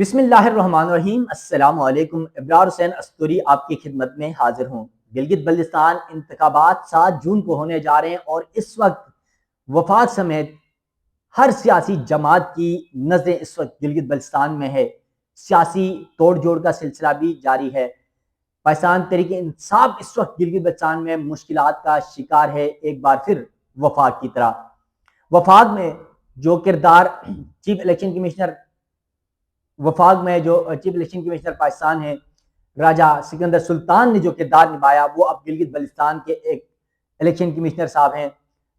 بسم اللہ الرحمن الرحیم۔ السلام علیکم۔ ابرار حسین استوری آپ کی خدمت میں حاضر ہوں۔ گلگت بلتستان انتخابات 7 جون کو ہونے جا رہے ہیں اور اس وقت وفاق سمیت ہر سیاسی جماعت کی نظریں اس وقت گلگت بلتستان میں ہے۔ سیاسی توڑ جوڑ کا سلسلہ بھی جاری ہے۔ پاکستان تحریک انصاف اس وقت گلگت بلتستان میں مشکلات کا شکار ہے، ایک بار پھر وفاق کی طرح۔ وفاق میں جو کردار چیف الیکشن کمشنر پاکستان ہیں راجہ سکندر سلطان نے جو کردار نبھایا، وہ اب گلگت بلتستان کے ایک الیکشن کمشنر صاحب ہیں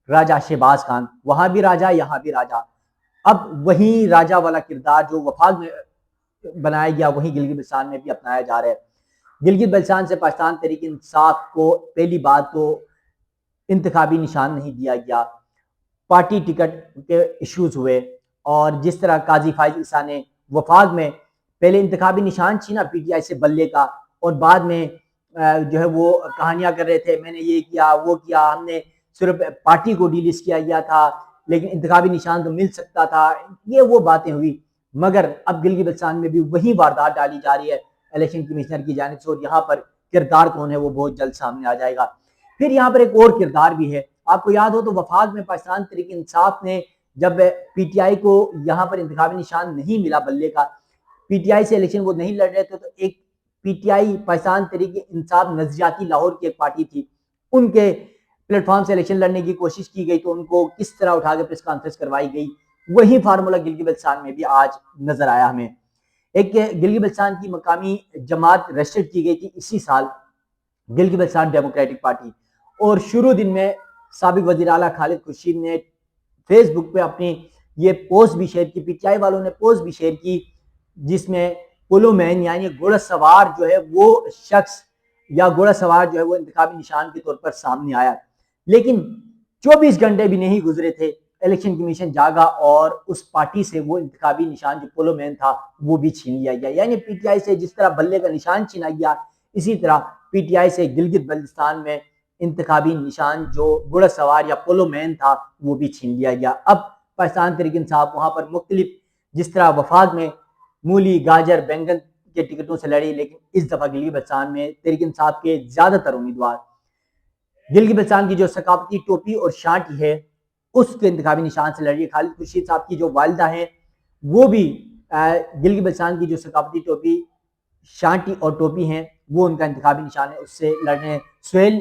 راجہ شہباز خان۔ وہاں بھی راجہ، یہاں بھی راجہ۔ اب وہی راجہ والا کردار جو وفاق میں بنایا گیا، وہی گلگت بلتستان میں بھی اپنایا جا رہا ہے۔ گلگت بلتستان سے پاکستان تحریک انصاف کو پہلی بات تو انتخابی نشان نہیں دیا گیا، پارٹی ٹکٹ کے ایشوز ہوئے، اور جس طرح قاضی فائز عیسیٰ نے وفاق میں پہلے انتخابی نشان چھینا پی ٹی آئی سے بلے کا، اور بعد میں جو ہے وہ کہانیاں کر رہے تھے میں نے یہ کیا وہ کیا، ہم نے صرف پارٹی کو ڈی لسٹ کیا گیا تھا لیکن انتخابی نشان تو مل سکتا تھا، یہ وہ باتیں ہوئی۔ مگر اب گلگت بلتستان میں بھی وہی واردات ڈالی جا رہی ہے الیکشن کمشنر کی جانب سے، اور یہاں پر کردار کون ہے وہ بہت جلد سامنے آ جائے گا۔ پھر یہاں پر ایک اور کردار بھی ہے، آپ کو یاد ہو تو وفاق میں پاکستان تحریک انصاف نے جب پی ٹی آئی کو یہاں پر انتخابی نشان نہیں ملا بلے کا، پی ٹی آئی سے الیکشن وہ نہیں لڑ رہے تھے، تو ایک P T I Pakistan Tehreek Insaf نظریاتی لاہور کی ایک پارٹی تھی، ان کے پلیٹ فارم سے الیکشن لڑنے کی کوشش کی گئی تو ان کو کس طرح اٹھا کے پریس کانفرنس کروائی گئی، وہی فارمولہ گلگت بلتستان میں بھی آج نظر آیا ہمیں۔ ایک گلگت بلتستان کی مقامی جماعت رجسٹرڈ کی گئی تھی اسی سال، گلگت بلتستان ڈیموکریٹک پارٹی، اور شروع دن میں سابق وزیر اعلیٰ خالد خورشید نے فیس بک پہ اپنی یہ پوسٹ بھی شیئر کی، پی ٹی آئی والوں نے پوسٹ بھی شیئر کی، جس میں پولو مین یعنی گھوڑا سوار جو ہے وہ شخص یا گھوڑا سوار جو ہے وہ انتخابی نشان کے طور پر سامنے آیا۔ لیکن 24 گھنٹے بھی نہیں گزرے تھے، الیکشن کمیشن جاگا اور اس پارٹی سے وہ انتخابی نشان جو پولو مین تھا وہ بھی چھین لیا گیا۔ یعنی پی ٹی آئی سے جس طرح بلے کا نشان چھینا گیا، اسی طرح پی ٹی آئی سے گلگت بلتستان میں انتخابی نشان جو گھوڑا سوار یا پولو مین تھا وہ بھی چھین لیا گیا۔ اب پاکستان تحریک انصاف وہاں پر مختلف، جس طرح وفاق میں مولی، گاجر، بینگن کے ٹکٹوں سے لڑی، لیکن اس دفعہ گلگت بلتستان میں تحریک انصاف کے زیادہ تر امیدوار گلگت بلتستان کی جو ثقافتی ٹوپی اور شانٹی ہے اس کے انتخابی نشان سے لڑی ہے۔ خالد خورشید صاحب کی جو والدہ ہیں وہ بھی گلگت بلتستان کی جو ثقافتی ٹوپی، شانٹی اور ٹوپی ہیں وہ ان کا انتخابی نشان ہے، اس سے لڑنے ہیں۔ سہیل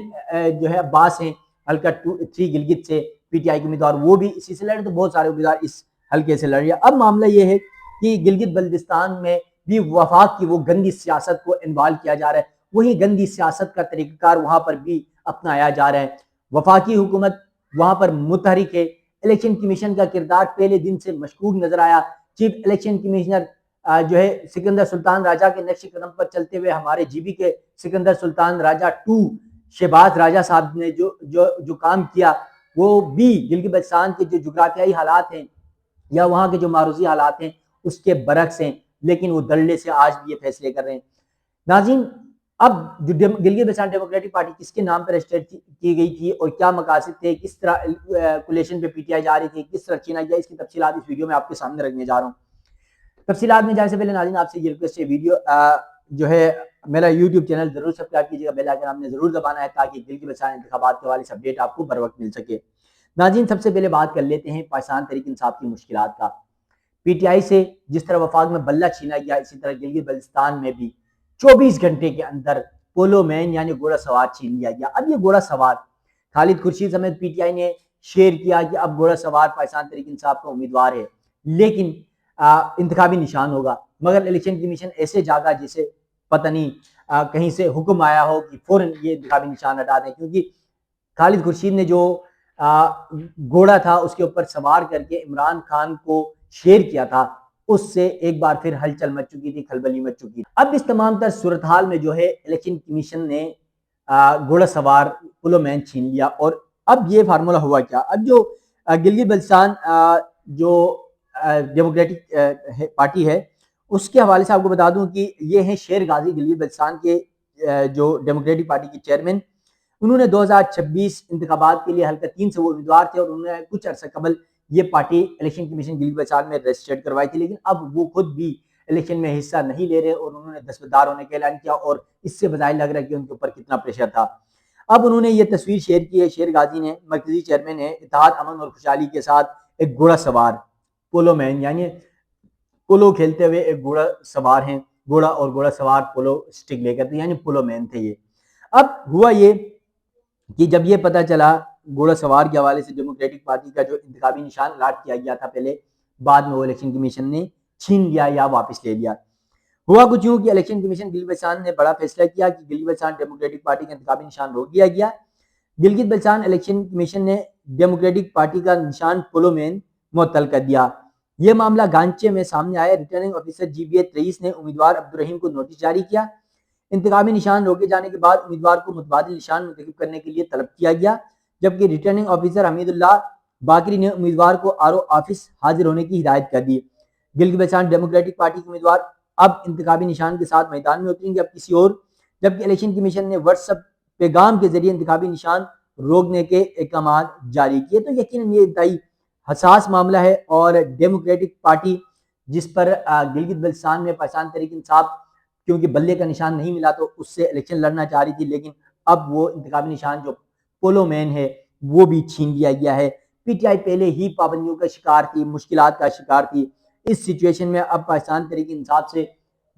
جو ہے عباس ہیں حلقہ 3 گلگت سے پی ٹی آئی کے امیدوار، وہ بھی اسی سے لڑے، تو بہت سارے امیدوار اس حلقے سے لڑ رہے ہیں۔ اب معاملہ یہ ہے کہ گلگت بلتستان میں بھی وفاق کی وہ گندی سیاست کو انوالو کیا جا رہا ہے، وہی گندی سیاست کا طریقہ کار وہاں پر بھی اپنایا جا رہا ہے۔ وفاقی حکومت وہاں پر متحرک ہے، الیکشن کمیشن کا کردار پہلے دن سے مشکوک نظر آیا۔ چیف الیکشن کمیشنر جو ہے سکندر سلطان راجہ کے نقش قدم پر چلتے ہوئے ہمارے جی بی کے سکندر سلطان راجہ 2 شہباز راجہ صاحب نے جو کام کیا، وہ بھی گلگت بلتستان کے جو جغرافیائی حالات ہیں یا وہاں کے جو معروضی حالات ہیں اس کے برعکس ہیں، لیکن وہ دلڑے سے آج بھی یہ فیصلے کر رہے ہیں۔ ناظرین، اب جو گلگت بلتستان ڈیموکریٹک پارٹی کس کے نام پر رجسٹر کی گئی تھی اور کیا مقاصد تھے، کس طرح کولیشن پہ پی ٹی آئی جا رہی تھی، کس طرح چھینا گیا، اس کی تفصیلات اس ویڈیو میں آپ کے سامنے رکھنے جا رہا ہوں۔ تفصیلات میں جانے سے پہلے ناظرین آپ سے یہ ریکویسٹ ہے، ویڈیو جو ہے میرا یوٹیوب چینل ضرور سبسکرائب کیجیے گا، بیل آئیکن آپ نے ضرور دبانا ہے تاکہ گلگت بلتستان انتخابات کے حوالے سے اپڈیٹ آپ کو بر وقت مل سکے۔ ناظرین، سب سے پہلے بات کر لیتے ہیں پاکستان تحریک انصاف کی مشکلات کا۔ پی ٹی آئی سے جس طرح وفاق میں بلہ چھینا گیا، اسی طرح گلگت بلتستان میں بھی 24 گھنٹے کے اندر پولو مین یعنی گھوڑا سوار چھین لیا گیا۔ اب یہ گھوڑا سوار خالد خورشید سمیت پی ٹی آئی نے شیئر کیا کہ اب گھوڑا سوار پاکستان تحریک انصاف کا امیدوار ہے، لیکن انتخابی نشان ہوگا، مگر الیکشن کمیشن ایسے جاگا جسے پتہ نہیں کہیں سے حکم آیا ہو کہ فوراً یہ انتخابی نشان ہٹا دیں، کیونکہ خالد خورشید نے جو گھوڑا تھا اس کے اوپر سوار کر کے عمران خان کو شیئر کیا تھا، اس سے ایک بار پھر ہلچل مچ چکی تھی، کھلبلی مچ چکی تھی۔ اب اس تمام تر صورتحال میں جو ہے الیکشن کمیشن نے گھوڑا سوار پولو مین چھین لیا، اور اب یہ فارمولہ ہوا کیا؟ اب جو گلگت بلتستان جو ڈیموکریٹک پارٹی ہے اس کے حوالے سے آپ کو بتا دوں کہ یہ ہیں شیر غازی، گلگت بلتستان کے جو ڈیموکریٹک پارٹی کے چیئرمین۔ انہوں نے 2026 انتخابات کے لیے حلقہ 3 سے وہ امیدوار تھے، اور انہوں نے کچھ عرصہ قبل یہ party election commission Gilgit Baltistan میں رجسٹرڈ کروائی تھی، لیکن اب وہ خود بھی الیکشن میں حصہ نہیں لے رہے اور انہوں نے دستبردار ہونے کا اعلان کیا، اور اس سے بظاہر لگ رہا ہے کہ ان کے اوپر کتنا پریشر تھا۔ اب انہوں نے یہ تصویر شیئر کی ہے، شیر غازی نے، مرکزی چیئرمین ہے، اتحاد امن اور خوشحالی کے ساتھ ایک گھوڑا سوار پولو مین، یعنی پولو کھیلتے ہوئے ایک گھوڑا سوار ہیں، گھوڑا اور گھوڑا سوار پولو سٹک لے کر، یعنی پولو مین تھے یہ۔ اب ہوا یہ کہ جب یہ پتہ چلا گھوڑا سوار کے حوالے سے ڈیموکریٹک پارٹی کا جو انتخابی نشان الاٹ کیا گیا تھا پہلے، بعد میں وہ الیکشن کمیشن نے چھین لیا یا واپس لے لیا۔ ہوا کچھ یوں کہ الیکشن کمیشن گلگت بلتستان نے بڑا فیصلہ کیا کہ گلگت بلتستان ڈیموکریٹک پارٹی کا انتخابی نشان روک دیا گیا۔ گلگت بلتستان الیکشن کمیشن نے ڈیموکریٹک پارٹی کا نشان پولو مین معطل کر دیا۔ یہ معاملہ گانچے میں سامنے آیا۔ ریٹرننگ آفیسر GBA 23 نے امیدوار عبدالرحیم کو نوٹس جاری کیا۔ انتخابی نشان روکے جانے کے بعد امیدوار کو متبادل نشان منتخب کرنے کے لیے طلب کیا گیا، جبکہ ریٹرننگ آفیسر حمید اللہ باقری نے امیدوار کو RO آفس حاضر ہونے کی ہدایت کر دی۔ گلگت بلتستان ڈیموکریٹک پارٹی کے امیدوار اب انتخابی نشان کے ساتھ میدان میں اتریں گے، اب کسی اور، جبکہ الیکشن کمیشن نے واٹس ایپ پیغام کے ذریعے انتخابی نشان روکنے کے احکامات جاری کیے۔ تو یقیناً یہ انتہائی حساس معاملہ ہے، اور ڈیموکریٹک پارٹی جس پر گلگت بلتستان میں پاکستان تحریک انصاف کیونکہ بلے کا نشان نہیں ملا تو اس سے الیکشن لڑنا چاہ رہی تھی، لیکن اب وہ انتخابی نشان جو پولو مین ہے وہ بھی چھین لیا گیا ہے۔ PTI پہلے ہی پابندیوں کا شکار تھی، مشکلات کا شکار تھی۔ اس سچویشن میں اب پاکستان تحریک انصاف سے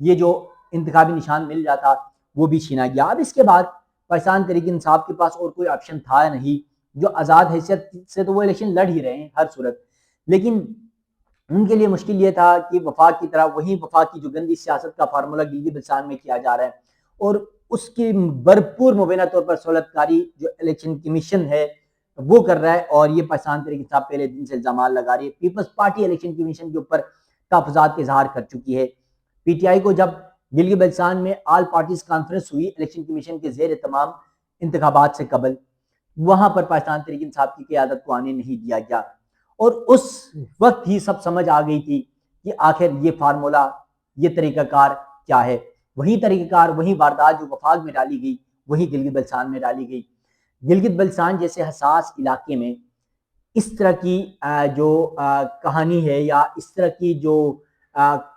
یہ جو انتخابی نشان مل جاتا وہ بھی چھینا گیا۔ اب اس کے بعد پاکستان تحریک انصاف کے پاس اور کوئی آپشن تھا نہیں، جو آزاد حیثیت سے تو وہ الیکشن لڑ ہی رہے ہیں ہر صورت، لیکن ان کے لیے مشکل یہ تھا کہ وفاق کی طرح وہی وفاق کی جو گندی سیاست کا فارمولہ گلگت بلتستان میں کیا جا رہا ہے، اور اس کی بھرپور مبینہ طور پر سہولت کاری جو الیکشن کمیشن ہے وہ کر رہا ہے، اور یہ پاکستان تحریک انصاف پہلے دن سے الزامات لگا رہی ہے۔ پیپلز پارٹی الیکشن کمیشن کے اوپر تحفظات کا اظہار کر چکی ہے۔ PTI کو جب گلگت بلتستان میں آل پارٹیز کانفرنس ہوئی الیکشن کمیشن کے زیر تمام انتخابات سے قبل، وہاں پر پاکستان تحریک انصاف کی قیادت کو آنے نہیں دیا گیا، اور اس وقت ہی سب سمجھ آ گئی تھی کہ آخر یہ فارمولہ، یہ طریقہ کار کیا ہے۔ وہی طریقہ کار، وہی واردات جو وفاق میں ڈالی گئی وہی گلگت بلتستان میں ڈالی گئی۔ گلگت بلتستان جیسے حساس علاقے میں اس طرح کی جو کہانی ہے یا اس طرح کی جو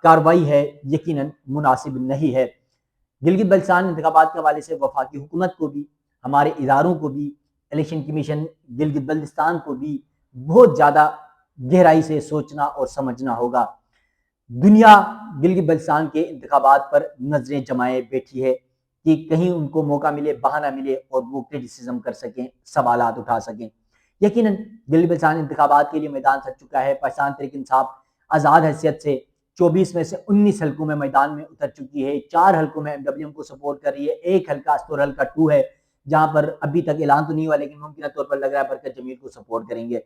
کاروائی ہے یقیناً مناسب نہیں ہے۔ گلگت بلتستان انتخابات کے حوالے سے وفاقی حکومت کو بھی، ہمارے اداروں کو بھی، الیکشن کمیشن گلگت بلتستان کو بھی بہت زیادہ گہرائی سے سوچنا اور سمجھنا ہوگا۔ دنیا گلگت بلتستان کے انتخابات پر نظریں جمائے بیٹھی ہے کہ کہیں ان کو موقع ملے، بہانہ ملے اور وہ کرٹیسزم کر سکیں، سوالات اٹھا سکیں۔ یقیناً گلگت بلتستان انتخابات کے لیے میدان سج چکا ہے۔ پاکستان تحریک انصاف آزاد حیثیت سے 24 میں سے 19 حلقوں میں میدان میں اتر چکی ہے۔ 4 حلقوں میں MWM کو سپورٹ کر رہی ہے، ایک حلقہ استور حلقہ 2 ہے جہاں پر ابھی تک اعلان تو نہیں ہوا لیکن ممکنہ طور پر لگ رہا ہے برکت جمیل کو سپورٹ کریں گے۔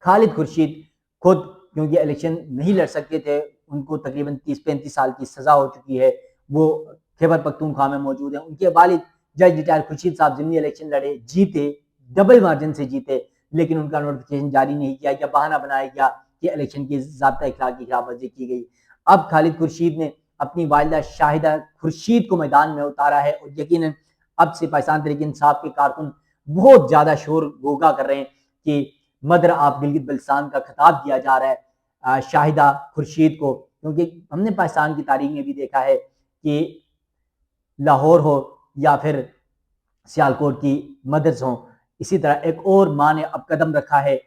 خالد خورشید خود کیونکہ الیکشن نہیں لڑ سکتے تھے، ان کو تقریباً 30-35 سال کی سزا ہو چکی ہے، وہ خیبر پختونخوا میں موجود ہیں۔ ان کے والد جج ریٹائر خورشید صاحب ضمنی الیکشن لڑے، جیتے، ڈبل مارجن سے جیتے، لیکن ان کا نوٹیفیکیشن جاری نہیں کیا گیا، بہانہ بنایا گیا کہ الیکشن کی ضابطہ اخلاق کی خلاف ورزی کی گئی۔ اب خالد خورشید نے اپنی والدہ شاہدہ خورشید کو میدان میں اتارا ہے، اور یقیناً اب سے پاکستان تحریک انصاف کے کارکن بہت زیادہ شور گوگا کر رہے ہیں کہ مدر آپ گلگت بلتستان کا خطاب دیا جا رہا ہے شاہدہ خورشید کو، کیونکہ ہم نے پاکستان کی تاریخ میں بھی دیکھا ہے کہ لاہور ہو یا پھر سیالکوٹ کی مدرس ہوں، اسی طرح ایک اور ماں نے اب قدم رکھا ہے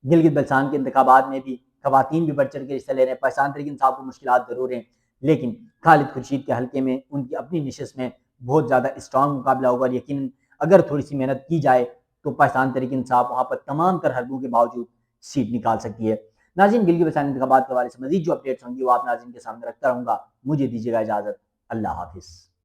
گلگت بلتستان کے انتخابات میں بھی، خواتین بھی بڑھ چڑھ کے حصہ لے رہے ہیں۔ پاکستان تحریک انصاف کو مشکلات ضرور ہیں، لیکن خالد خورشید کے حلقے میں ان کی اپنی نشست میں بہت زیادہ اسٹرانگ مقابلہ ہوگا، اور یقیناً اگر تھوڑی سی محنت کی جائے تو پاکستان تحریک انصاف وہاں پر تمام تر حربوں کے باوجود سیٹ نکال سکتی ہے۔ ناظرین، گلگت بلتستان انتخابات کے حوالے سے مزید جو اپڈیٹس ہوں گی وہ آپ ناظرین کے سامنے رکھتا رہوں گا۔ مجھے دیجیے گا اجازت، اللہ حافظ۔